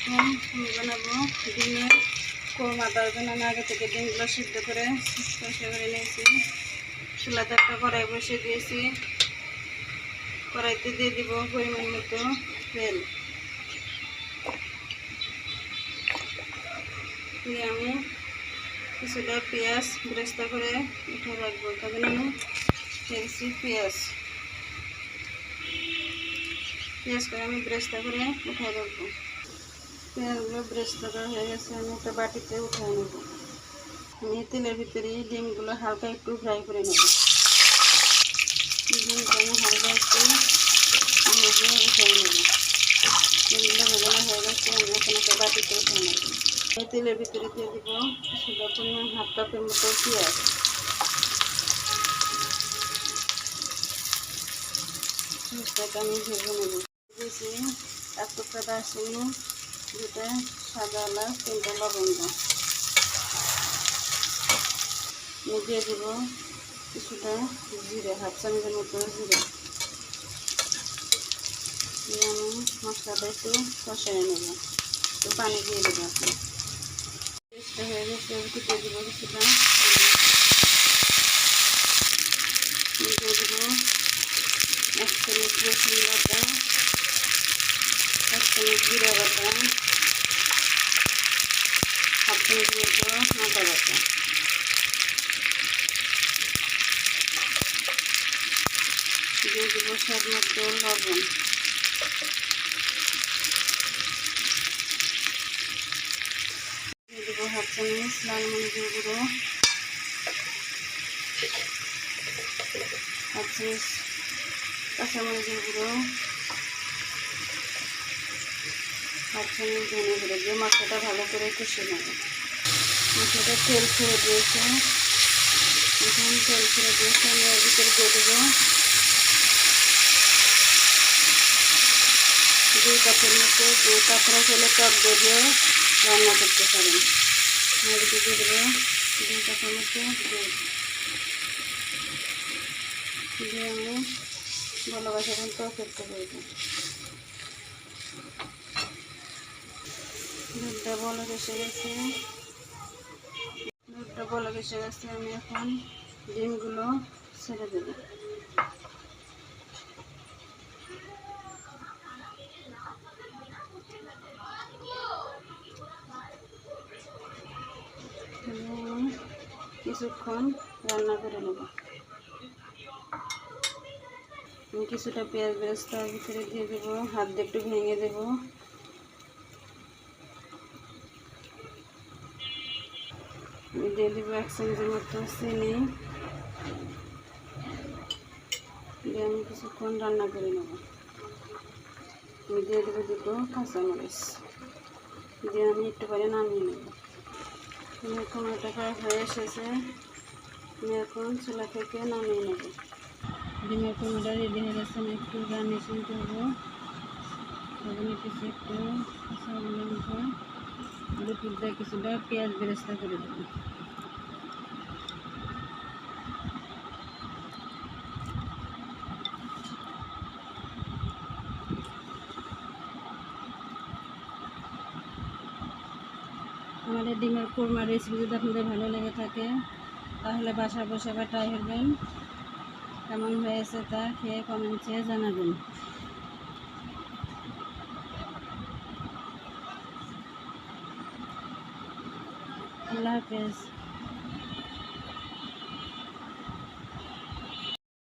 এখন আমি বানাবো ডিমের কোরমা। তার জন্য আমি আগে থেকে ডিমগুলো সিদ্ধ করে কষে করে নিয়েছি। চুলাতে একটা কড়াই বসিয়ে দিয়েছি। কড়াইতে দিয়ে দিব পরিমাণ মতো তেল। দিয়ে আমি কিছুটা পেঁয়াজ ব্রেস্তা করে উঠে রাখবো। তার জন্য আমি দিয়েছি পেঁয়াজ করে আমি ব্রেস্তা করে উঠে রাখবো। পেঁয়াজগুলো ব্রেস্তা করা হয়ে গেছে, আমি একটা বাটিতে উঠে নেব। আমি তেলের ভিতরে ডিমগুলো হালকা একটু ফ্রাই করে নেব। ডিমটা আমি হালকা একটু ভেজে উঠে নেব। ডিমগুলো ভেজানো হয়ে গেছে, আমি এখন একটা বাটিতে উঠে নেব। এই তেলের ভিতরে দিয়ে দেব কিছুটা পরিমাণ হাফ কাপের মতো পেঁয়াজ। পেঁয়াজটাকে আমি ভেজে নেব। দিয়েছি এক টুকরা দারচিনি, দুটা সাদা এলাচ, 3টা লবঙ্গ। দিয়ে দেব কিছুটা জিরে, হাফ চামচের মতো জিরে। দিয়ে আমি মশলাটা একটু কষাই নেব। একটু পানি দিয়ে দেবো। আপনি পেস্টটা হয়ে গেছে, দিয়ে দেবো কিছুটা দিয়ে দেবো 1 চামচ রসুন বাটা, 1 চামচ জিরা বাটা, হাফ চামচ মতো আদা বাটা। দিয়ে দেবো স্বাদ মতো লবণ। দিয়ে দেবো হাফ চামচ লাল মরিচের গুঁড়ো, হাফ চামচ কাঁচামরিচের গুঁড়ো, হাফ চামচ ধনে গুঁড়ো। দিয়ে মশলাটা ভালো করে কষে নেব। মশলাটা তেল ছেড়ে দিয়েছে, এখন তেল ছেড়ে দিয়েছে, আমি এর ভিতরে দিয়ে দেবো 2 কাপের মতো। 2 কাপ হলে টক দই দিয়ে রান্না করতে পারেন। এর ভিতরে দিয়ে দেবো 2 কাপের মতো দুধ। দিয়ে আমি ভালোবাসা এখন তরকারিতে করবো। দুধটা বলক এসে গেছে, আমি এখন ডিমগুলো ছেড়ে দেবো। কিছুক্ষণ রান্না করে নেব। আমি কিছুটা পেঁয়াজ বেরেস্তার ভিতরে দিয়ে দেবো, হাত দিয়ে একটু ভেঙে দেবো। দিয়ে দেবো 1 চামচের মতো চিনি। দিয়ে আমি কিছুক্ষণ রান্না করে নেব। দিয়ে দেবো 2টো কাঁচামরিচ। দিয়ে আমি একটু পরে নামিয়ে নেব। এখন এটা হয়ে এসেছে, আমি এখন চুলা থেকে নামিয়ে নেব। ডিমের কুমড়োটা রেডি হয়ে গেছে, আমি একটু গার্নিশিং করবো। সেখানে কিছু একটু কাঁচা লঙ্কা, দুপুর দিয়ে কিছুটা পেঁয়াজ বেরেস্তা করে দেবো। আমাদের ডিমের কোরমা রেসিপি যদি আপনাদের ভালো লেগে থাকে তাহলে বাসায় বসে আবার ট্রাই করবেন। কেমন হয়েছে তা খেয়ে কমেন্টে জানাবেন। আল্লাহ হাফেজ।